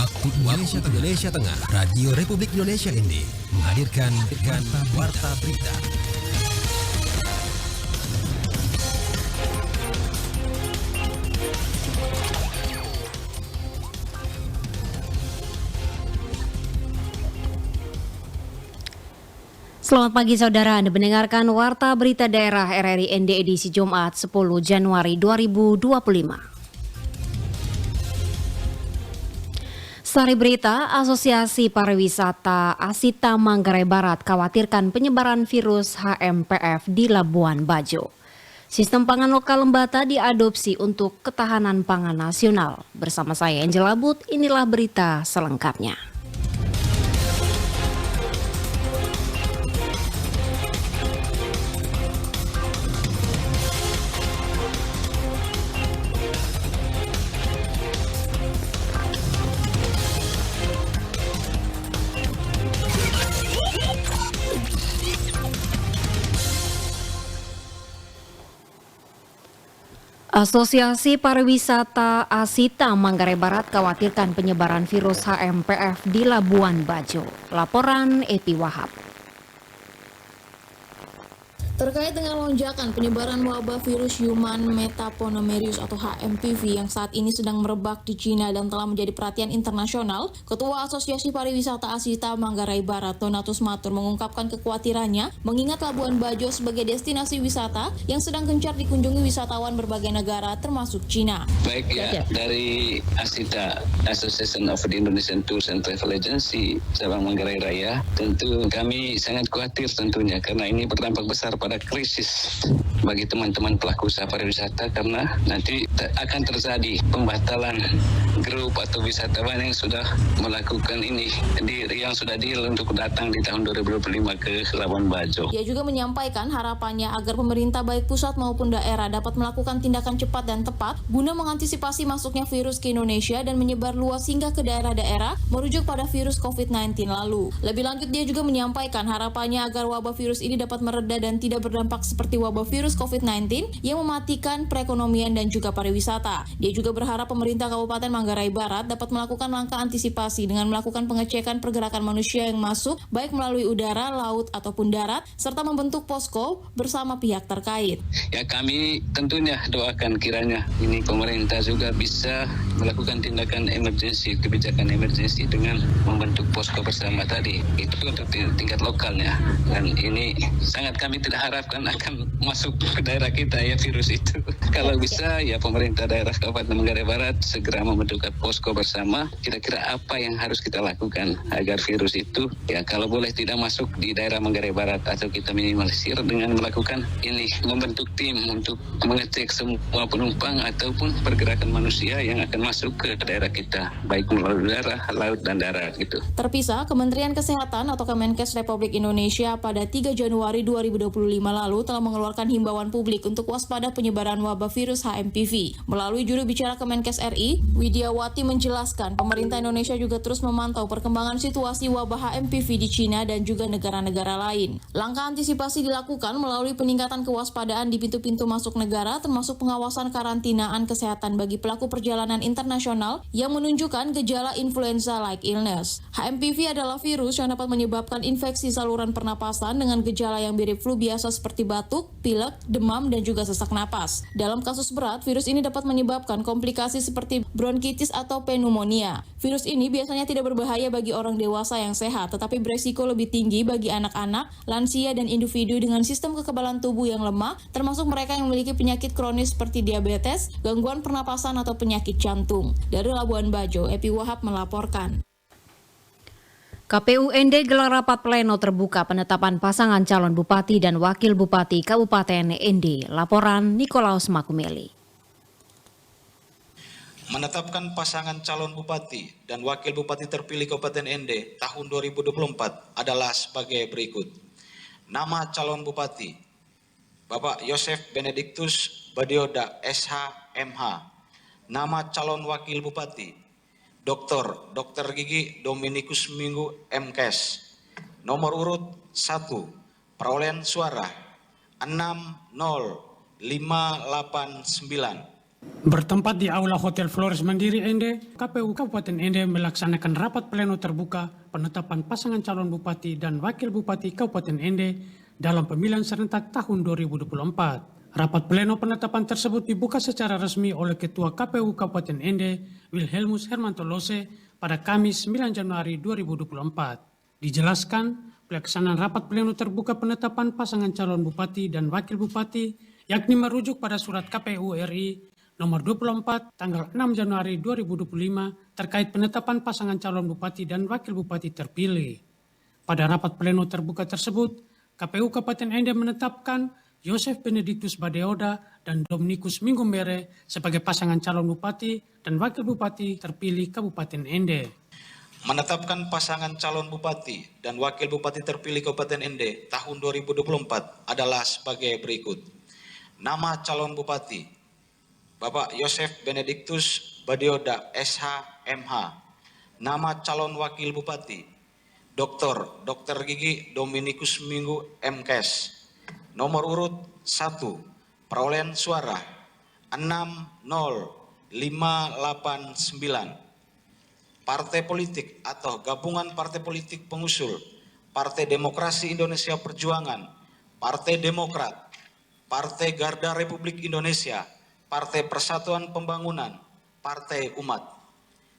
Waktu Indonesia Tengah, Radio Republik Indonesia ND menghadirkan Warta Berita. Selamat pagi saudara, Anda mendengarkan Warta Berita Daerah RRI ND edisi Jumat 10 Januari 2025. Sari berita, Asosiasi Pariwisata Asita Manggarai Barat khawatirkan penyebaran virus HMPV di Labuan Bajo. Sistem pangan lokal Lembata diadopsi untuk ketahanan pangan nasional. Bersama saya Angela But, inilah berita selengkapnya. Asosiasi Pariwisata Asita Manggarai Barat khawatirkan penyebaran virus HMPV di Labuan Bajo. Laporan Epi Wahab. Terkait dengan lonjakan penyebaran wabah virus Human Metapneumovirus atau HMPV yang saat ini sedang merebak di Cina dan telah menjadi perhatian internasional, Ketua Asosiasi Pariwisata Asita Manggarai Barat, Donatus Matur, mengungkapkan kekhawatirannya mengingat Labuan Bajo sebagai destinasi wisata yang sedang gencar dikunjungi wisatawan berbagai negara termasuk Cina. Baik ya, dari Asita, Association of the Indonesian Tours and Travel Agency Cabang Manggarai Raya, tentu kami sangat khawatir tentunya karena ini berdampak besar pada krisis bagi teman-teman pelaku usaha pariwisata karena nanti akan terjadi pembatalan grup atau wisatawan yang sudah melakukan ini yang sudah deal untuk datang di tahun 2025 ke Labuan Bajo. Dia juga menyampaikan harapannya agar pemerintah baik pusat maupun daerah dapat melakukan tindakan cepat dan tepat guna mengantisipasi masuknya virus ke Indonesia dan menyebar luas hingga ke daerah-daerah merujuk pada virus COVID-19 lalu. Lebih lanjut dia juga menyampaikan harapannya agar wabah virus ini dapat mereda dan tidak berdampak seperti wabah virus COVID-19 yang mematikan perekonomian dan juga pariwisata. Dia juga berharap pemerintah Kabupaten Manggarai Barat dapat melakukan langkah antisipasi dengan melakukan pengecekan pergerakan manusia yang masuk baik melalui udara, laut ataupun darat serta membentuk posko bersama pihak terkait. Ya, kami tentunya doakan kiranya ini pemerintah juga bisa melakukan tindakan emergensi, kebijakan emergensi dengan membentuk posko bersama tadi. Itu untuk tingkat lokalnya. Dan ini sangat kami tidak harapkan akan masuk ke daerah kita ya virus itu. Kalau bisa ya pemerintah daerah Kabupaten Manggarai Barat segera membentuk posko bersama. Kira-kira apa yang harus kita lakukan agar virus itu ya kalau boleh tidak masuk di daerah Manggarai Barat atau kita minimalisir dengan melakukan ini membentuk tim untuk mengecek semua penumpang ataupun pergerakan manusia yang akan masuk ke daerah kita baik melalui udara, laut dan darat gitu. Terpisah, Kementerian Kesehatan atau Kemenkes Republik Indonesia pada 3 Januari 2025 lalu telah mengeluarkan himbauan publik untuk waspada penyebaran wabah virus HMPV. Melalui juru bicara Kemenkes RI, Widiawati menjelaskan pemerintah Indonesia juga terus memantau perkembangan situasi wabah HMPV di Cina dan juga negara-negara lain. Langkah antisipasi dilakukan melalui peningkatan kewaspadaan di pintu-pintu masuk negara termasuk pengawasan karantinaan kesehatan bagi pelaku perjalanan internasional yang menunjukkan gejala influenza-like illness. HMPV adalah virus yang dapat menyebabkan infeksi saluran pernapasan dengan gejala yang mirip flu biasa seperti batuk, pilek, demam, dan juga sesak napas. Dalam kasus berat, virus ini dapat menyebabkan komplikasi seperti bronkitis atau pneumonia. Virus ini biasanya tidak berbahaya bagi orang dewasa yang sehat, tetapi beresiko lebih tinggi bagi anak-anak, lansia, dan individu dengan sistem kekebalan tubuh yang lemah, termasuk mereka yang memiliki penyakit kronis seperti diabetes, gangguan pernapasan, atau penyakit jantung. Dari Labuan Bajo, Epi Wahab melaporkan. KPU ND gelar rapat pleno terbuka penetapan pasangan calon bupati dan wakil bupati Kabupaten ND. Laporan Nikolaus Makumeli. Menetapkan pasangan calon bupati dan wakil bupati terpilih Kabupaten ND tahun 2024 adalah sebagai berikut. Nama calon bupati Bapak Yosef Benediktus Badioda SH MH. Nama calon wakil bupati Dr. Gigi Dominikus Minggu MKes. Nomor urut 1, perolehan suara 60589. Bertempat di Aula Hotel Flores Mandiri Ende, KPU Kabupaten Ende melaksanakan rapat pleno terbuka penetapan pasangan calon bupati dan wakil bupati Kabupaten Ende dalam pemilihan serentak tahun 2024. Rapat pleno penetapan tersebut dibuka secara resmi oleh Ketua KPU Kabupaten Ende, Wilhelmus Hermanto Lose, pada Kamis 9 Januari 2024. Dijelaskan, pelaksanaan rapat pleno terbuka penetapan pasangan calon bupati dan wakil bupati, yakni merujuk pada surat KPU RI nomor 24 tanggal 6 Januari 2025 terkait penetapan pasangan calon bupati dan wakil bupati terpilih. Pada rapat pleno terbuka tersebut, KPU Kabupaten Ende menetapkan Yosef Benedictus Badeoda dan Dominikus Mingumbere sebagai pasangan calon bupati dan wakil bupati terpilih Kabupaten Ende. Menetapkan pasangan calon bupati dan wakil bupati terpilih Kabupaten Ende tahun 2024 adalah sebagai berikut. Nama calon bupati Bapak Yosef Benedictus Badeoda SH MH. Nama calon wakil bupati Dr. Gigi Dominikus Minggu MKes. Nomor urut 1, perolehan suara 60589. Partai politik atau gabungan partai politik pengusul Partai Demokrasi Indonesia Perjuangan, Partai Demokrat, Partai Garda Republik Indonesia, Partai Persatuan Pembangunan, Partai Umat.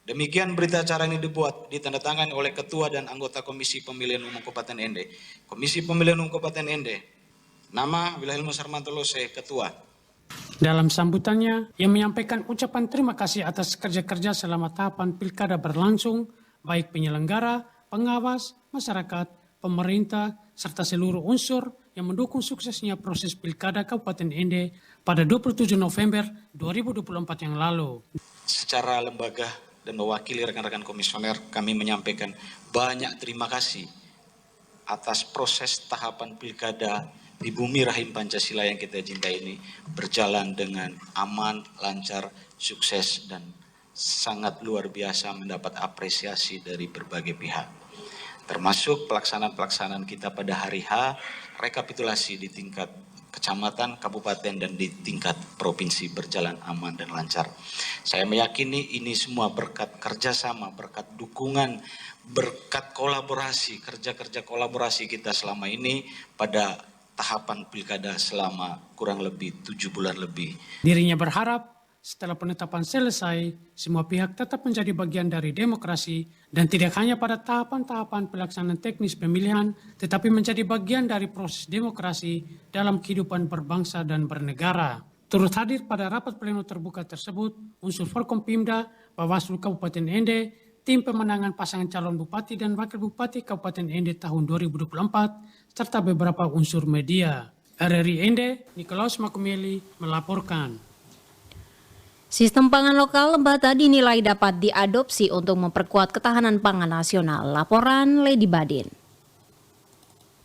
Demikian berita acara ini dibuat, ditandatangani oleh Ketua dan anggota Komisi Pemilihan Umum Kabupaten Ende. Komisi Pemilihan Umum Kabupaten Ende. Nama Wilhelmus Hermanto Lose, Ketua. Dalam sambutannya, ia menyampaikan ucapan terima kasih atas kerja-kerja selama tahapan pilkada berlangsung, baik penyelenggara, pengawas, masyarakat, pemerintah, serta seluruh unsur yang mendukung suksesnya proses pilkada Kabupaten Ende pada 27 November 2024 yang lalu. Secara lembaga dan mewakili rekan-rekan komisioner, kami menyampaikan banyak terima kasih atas proses tahapan pilkada di bumi rahim Pancasila yang kita cintai ini berjalan dengan aman, lancar, sukses, dan sangat luar biasa mendapat apresiasi dari berbagai pihak. Termasuk pelaksanaan-pelaksanaan kita pada hari H, rekapitulasi di tingkat kecamatan, kabupaten, dan di tingkat provinsi berjalan aman dan lancar. Saya meyakini ini semua berkat kerjasama, berkat dukungan, berkat kolaborasi, kerja-kerja kolaborasi kita selama ini pada tahapan pilkada selama kurang lebih 7 bulan lebih. Dirinya berharap setelah penetapan selesai, semua pihak tetap menjadi bagian dari demokrasi dan tidak hanya pada tahapan-tahapan pelaksanaan teknis pemilihan, tetapi menjadi bagian dari proses demokrasi dalam kehidupan berbangsa dan bernegara. Turut hadir pada rapat pleno terbuka tersebut, unsur Forkompimda, Bawaslu Kabupaten Ende, tim pemenangan pasangan calon bupati dan wakil bupati Kabupaten Ende tahun 2024, serta beberapa unsur media. RRI Ende, Nikolaus Makumeli melaporkan. Sistem pangan lokal Lembata dinilai dapat diadopsi untuk memperkuat ketahanan pangan nasional. Laporan Lady Badin.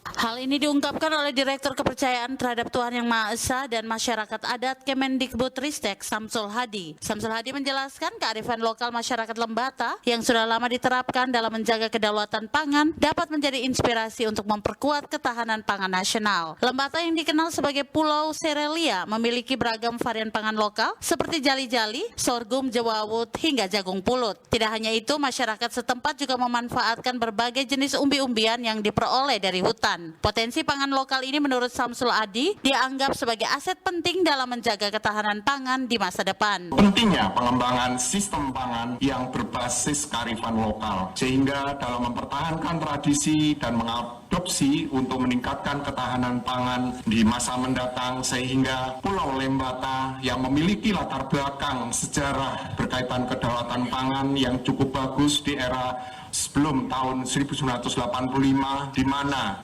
Hal ini diungkapkan oleh Direktur Kepercayaan Terhadap Tuhan Yang Maha Esa dan Masyarakat Adat Kemendikbudristek Samsul Hadi. Samsul Hadi menjelaskan kearifan lokal masyarakat Lembata yang sudah lama diterapkan dalam menjaga kedaulatan pangan dapat menjadi inspirasi untuk memperkuat ketahanan pangan nasional. Lembata yang dikenal sebagai Pulau Serelia memiliki beragam varian pangan lokal seperti jali-jali, sorghum, jewawut, hingga jagung pulut. Tidak hanya itu, masyarakat setempat juga memanfaatkan berbagai jenis umbi-umbian yang diperoleh dari hutan. Potensi pangan lokal ini menurut Samsul Hadi dianggap sebagai aset penting dalam menjaga ketahanan pangan di masa depan. Pentingnya pengembangan sistem pangan yang berbasis kearifan lokal, sehingga dalam mempertahankan tradisi dan mengadopsi untuk meningkatkan ketahanan pangan di masa mendatang, sehingga Pulau Lembata yang memiliki latar belakang sejarah berkaitan kedaulatan pangan yang cukup bagus di era sebelum tahun 1985, di mana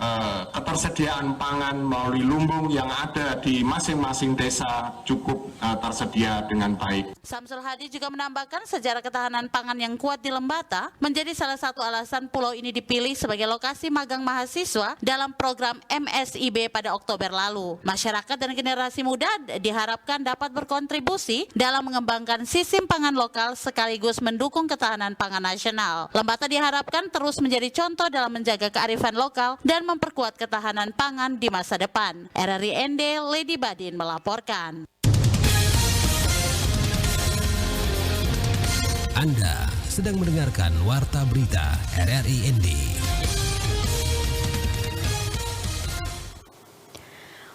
ketersediaan pangan melalui lumbung yang ada di masing-masing desa cukup tersedia dengan baik. Samsul Hadi juga menambahkan sejarah ketahanan pangan yang kuat di Lembata menjadi salah satu alasan pulau ini dipilih sebagai lokasi magang mahasiswa dalam program MSIB pada Oktober lalu. Masyarakat dan generasi muda diharapkan dapat berkontribusi dalam mengembangkan sistem pangan lokal sekaligus mendukung ketahanan pangan nasional. Lembata diharapkan terus menjadi contoh dalam menjaga kearifan lokal dan memperkuat ketahanan pangan di masa depan. RRI Ende, Lady Badin melaporkan. Anda sedang mendengarkan Warta Berita RRI ND.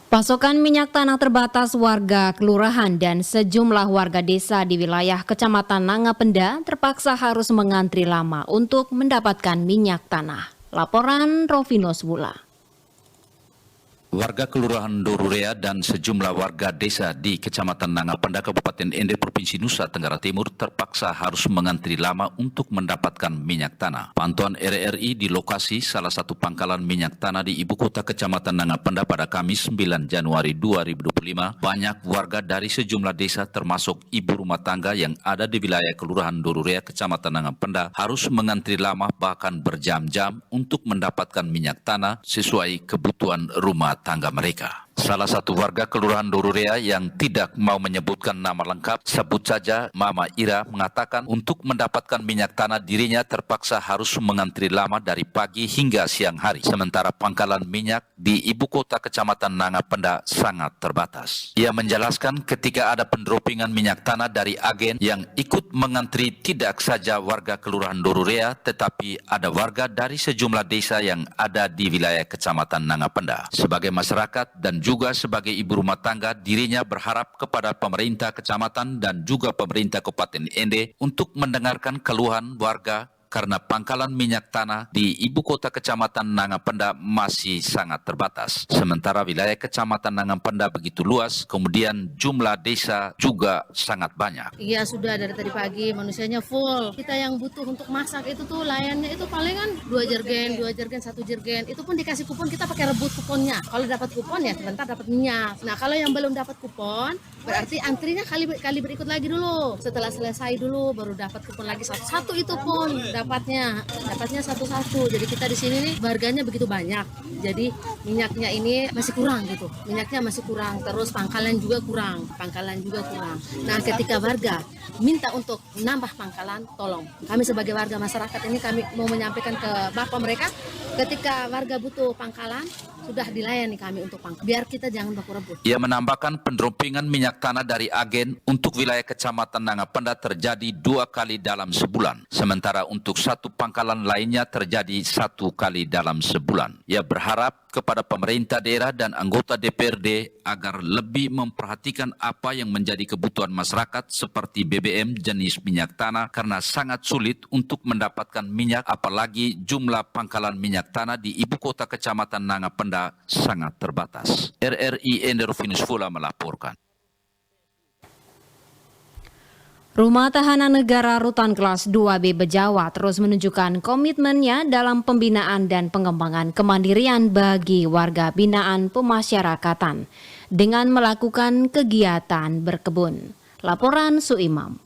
Pasokan minyak tanah terbatas warga kelurahan dan sejumlah warga desa di wilayah Kecamatan Nangapenda terpaksa harus mengantri lama untuk mendapatkan minyak tanah. Laporan Rovinus Bula. Warga Kelurahan Dorurea dan sejumlah warga desa di Kecamatan Nangapenda, Kabupaten Ende, Provinsi Nusa Tenggara Timur terpaksa harus mengantri lama untuk mendapatkan minyak tanah. Pantauan RRI di lokasi salah satu pangkalan minyak tanah di ibu kota Kecamatan Nangapenda pada Kamis 9 Januari 2025, banyak warga dari sejumlah desa termasuk ibu rumah tangga yang ada di wilayah Kelurahan Dorurea, Kecamatan Nangapenda harus mengantri lama bahkan berjam-jam untuk mendapatkan minyak tanah sesuai kebutuhan rumah tangga mereka. Salah satu warga Kelurahan Dorurea yang tidak mau menyebutkan nama lengkap, sebut saja Mama Ira, mengatakan untuk mendapatkan minyak tanah dirinya terpaksa harus mengantri lama dari pagi hingga siang hari. Sementara pangkalan minyak di ibu kota Kecamatan Nangapenda sangat terbatas. Ia menjelaskan ketika ada pendropingan minyak tanah dari agen yang ikut mengantri tidak saja warga Kelurahan Dorurea, tetapi ada warga dari sejumlah desa yang ada di wilayah Kecamatan Nangapenda. Sebagai masyarakat dan juga sebagai ibu rumah tangga, dirinya berharap kepada pemerintah kecamatan dan juga pemerintah Kabupaten Ende untuk mendengarkan keluhan warga karena pangkalan minyak tanah di ibu kota Kecamatan Nangapenda masih sangat terbatas. Sementara wilayah Kecamatan Nangapenda begitu luas, kemudian jumlah desa juga sangat banyak. Iya, sudah dari tadi pagi manusianya full. Kita yang butuh untuk masak itu tuh layannya itu palingan 2 jergen, 1 jergen. Itu pun dikasih kupon, kita pakai rebut kuponnya. Kalau dapat kupon ya sebentar dapat minyak. Nah, kalau yang belum dapat kupon berarti antrinya kali berikut lagi dulu. Setelah selesai dulu baru dapat kupon lagi satu-satu, itu pun dapatnya satu-satu. Jadi kita di sini nih harganya begitu banyak. Jadi minyaknya ini masih kurang gitu. Minyaknya masih kurang, terus pangkalan juga kurang. Nah, ketika warga minta untuk nambah pangkalan, tolong. Kami sebagai warga masyarakat ini kami mau menyampaikan ke Bapak mereka, ketika warga butuh pangkalan, sudah dilayani kami untuk pangkalan. Biar kita jangan baku rebut. Ia menambahkan pendropingan minyak tanah dari agen untuk wilayah Kecamatan Nangapenda terjadi 2 kali dalam sebulan. Sementara untuk satu pangkalan lainnya terjadi 1 kali dalam sebulan. Ia berharap kepada pemerintah daerah dan anggota DPRD agar lebih memperhatikan apa yang menjadi kebutuhan masyarakat seperti BBM jenis minyak tanah karena sangat sulit untuk mendapatkan minyak, apalagi jumlah pangkalan minyak tanah di ibu kota Kecamatan Nangapenda sangat terbatas. RRI Ende Rovinus Bula melaporkan. Rumah Tahanan Negara Rutan Kelas 2B Bejawa terus menunjukkan komitmennya dalam pembinaan dan pengembangan kemandirian bagi warga binaan pemasyarakatan dengan melakukan kegiatan berkebun. Laporan Suimam.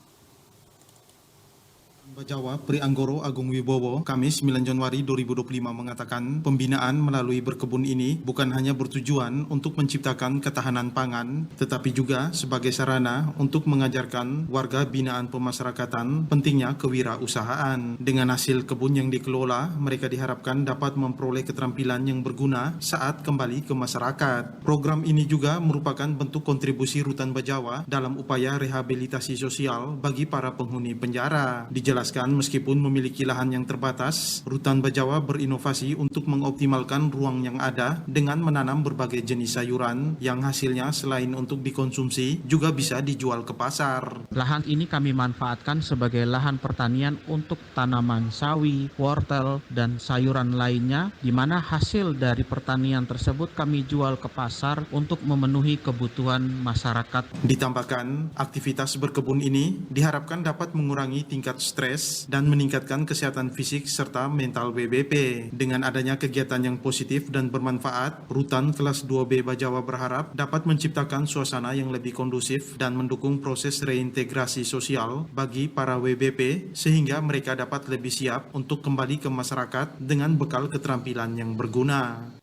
Bejawa Pri Anggoro Agung Wibowo Kamis 9 Januari 2025 mengatakan pembinaan melalui berkebun ini bukan hanya bertujuan untuk menciptakan ketahanan pangan, tetapi juga sebagai sarana untuk mengajarkan warga binaan pemasyarakatan pentingnya kewirausahaan. Dengan hasil kebun yang dikelola, mereka diharapkan dapat memperoleh keterampilan yang berguna saat kembali ke masyarakat. Program ini juga merupakan bentuk kontribusi Rutan Bejawa dalam upaya rehabilitasi sosial bagi para penghuni penjara. Dijelaskan meskipun memiliki lahan yang terbatas, Rutan Bejawa berinovasi untuk mengoptimalkan ruang yang ada dengan menanam berbagai jenis sayuran yang hasilnya selain untuk dikonsumsi juga bisa dijual ke pasar. Lahan ini kami manfaatkan sebagai lahan pertanian untuk tanaman sawi, wortel, dan sayuran lainnya, di mana hasil dari pertanian tersebut kami jual ke pasar untuk memenuhi kebutuhan masyarakat. Ditambahkan, aktivitas berkebun ini diharapkan dapat mengurangi tingkat stres dan meningkatkan kesehatan fisik serta mental WBP. Dengan adanya kegiatan yang positif dan bermanfaat, Rutan Kelas 2B Bejawa berharap dapat menciptakan suasana yang lebih kondusif dan mendukung proses reintegrasi sosial bagi para WBP sehingga mereka dapat lebih siap untuk kembali ke masyarakat dengan bekal keterampilan yang berguna.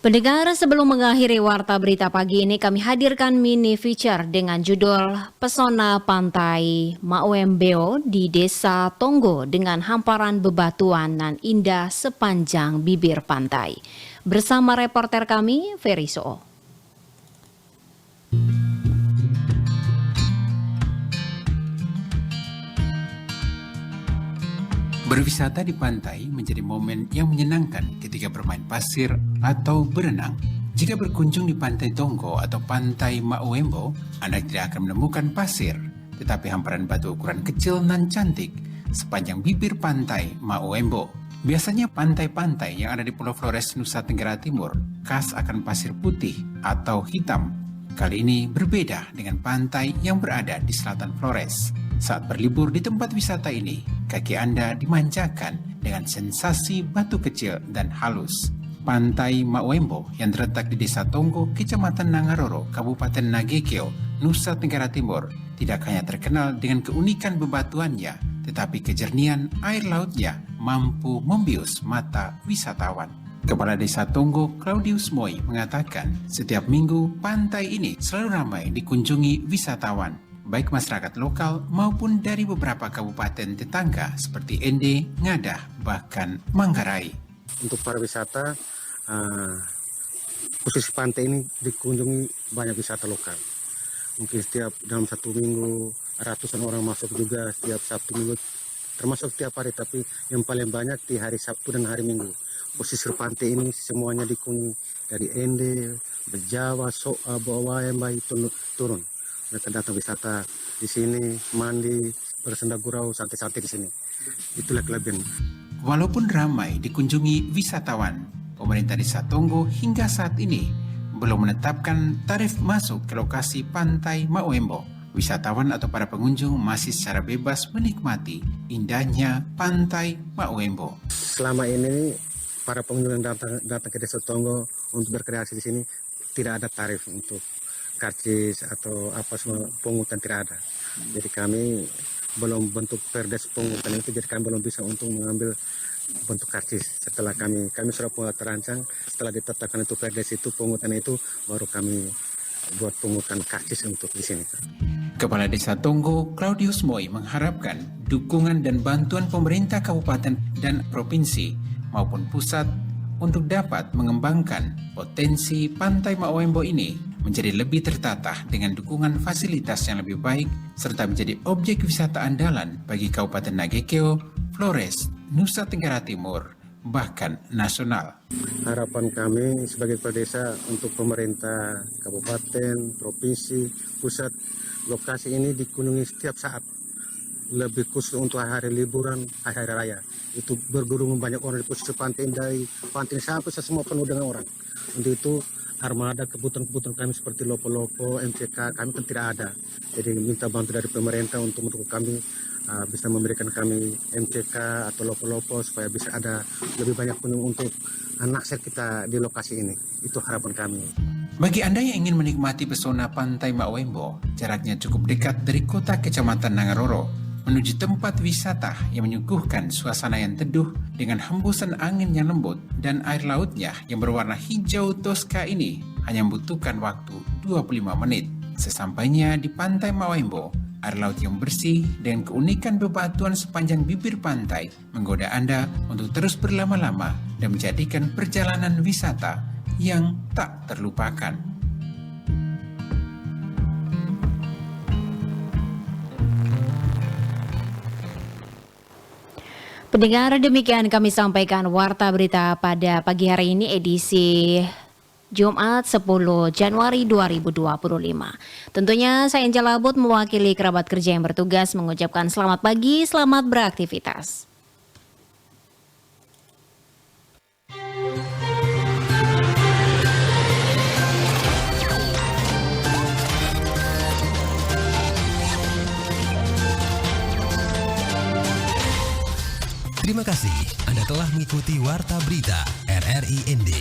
Pendengar, sebelum mengakhiri Warta Berita pagi ini, kami hadirkan mini feature dengan judul Pesona Pantai Mauembeo di Desa Tonggo dengan hamparan bebatuan nan indah sepanjang bibir pantai. Bersama reporter kami, Ferry Soo. Berwisata di pantai menjadi momen yang menyenangkan ketika bermain pasir atau berenang. Jika berkunjung di Pantai Tonggo atau Pantai Mauembo, Anda tidak akan menemukan pasir, tetapi hamparan batu ukuran kecil nan cantik sepanjang bibir Pantai Mauembo. Biasanya pantai-pantai yang ada di Pulau Flores, Nusa Tenggara Timur, khas akan pasir putih atau hitam. Kali ini berbeda dengan pantai yang berada di selatan Flores. Saat berlibur di tempat wisata ini, kaki Anda dimanjakan dengan sensasi batu kecil dan halus. Pantai Mauembo yang terletak di Desa Tonggo, Kecamatan Nangaroro, Kabupaten Nagekeo, Nusa Tenggara Timur, tidak hanya terkenal dengan keunikan bebatuannya, tetapi kejernihan air lautnya mampu membius mata wisatawan. Kepala Desa Tonggo, Claudius Moy, mengatakan setiap minggu pantai ini selalu ramai dikunjungi wisatawan, baik masyarakat lokal maupun dari beberapa kabupaten tetangga seperti Ende, Ngadah, bahkan Manggarai. Untuk para wisata, khusus pantai ini dikunjungi banyak wisata lokal. Mungkin setiap dalam satu minggu ratusan orang masuk juga setiap Sabtu Minggu, termasuk setiap hari, tapi yang paling banyak di hari Sabtu dan hari Minggu. Pesisir pantai ini semuanya dikunjungi dari Ende, Bejawa, Soa, Bawai, Mbai turun. Mereka datang wisata di sini, mandi, bersenda gurau, santai-santai di sini. Itulah kelebihan. Walaupun ramai dikunjungi wisatawan, pemerintah Desa Tonggo hingga saat ini belum menetapkan tarif masuk ke lokasi Pantai Mauembo. Wisatawan atau para pengunjung masih secara bebas menikmati indahnya Pantai Mauembo. Selama ini para pengunjung yang datang ke Desa Tonggo untuk berkreasi di sini tidak ada tarif untuk karcis atau apa semua, pungutan tidak ada. Jadi kami belum bentuk perdes pungutan itu, jadi kami belum bisa untuk mengambil bentuk karcis. Setelah kami sudah terancang, setelah ditetapkan itu perdes itu pungutan itu, baru kami buat pungutan karcis untuk di sini. Kepala Desa Tonggo, Claudius Moy, mengharapkan dukungan dan bantuan pemerintah kabupaten dan provinsi maupun pusat untuk dapat mengembangkan potensi Pantai Mauembo ini menjadi lebih tertata dengan dukungan fasilitas yang lebih baik serta menjadi objek wisata andalan bagi Kabupaten Nagekeo, Flores, Nusa Tenggara Timur, bahkan nasional. Harapan kami sebagai kepala desa untuk pemerintah kabupaten, provinsi, pusat, lokasi ini dikunjungi setiap saat. Lebih khusus untuk hari liburan, hari raya. Itu bergurung banyak orang di pesisir pantai, dari pantai sampai semua penuh dengan orang. Untuk itu armada kebutuhan-kebutuhan kami seperti lopo-lopo, MCK kami kan tidak ada. Jadi minta bantu dari pemerintah untuk mendukung kami, bisa memberikan kami MCK atau lopo-lopo supaya bisa ada lebih banyak pengunjung untuk naksir kita di lokasi ini. Itu harapan kami. Bagi Anda yang ingin menikmati pesona Pantai Mauembo, jaraknya cukup dekat dari kota Kecamatan Nangaroro menuju tempat wisata yang menyuguhkan suasana yang teduh dengan hembusan angin yang lembut dan air lautnya yang berwarna hijau toska ini hanya membutuhkan waktu 25 menit. Sesampainya di Pantai Mauembo, air laut yang bersih dengan keunikan bebatuan sepanjang bibir pantai menggoda Anda untuk terus berlama-lama dan menjadikan perjalanan wisata yang tak terlupakan. Pendengar, demikian kami sampaikan warta berita pada pagi hari ini edisi Jumat 10 Januari 2025. Tentunya saya Angel Abud mewakili kerabat kerja yang bertugas mengucapkan selamat pagi, selamat beraktivitas. Terima kasih Anda telah mengikuti Warta Berita RRI ND.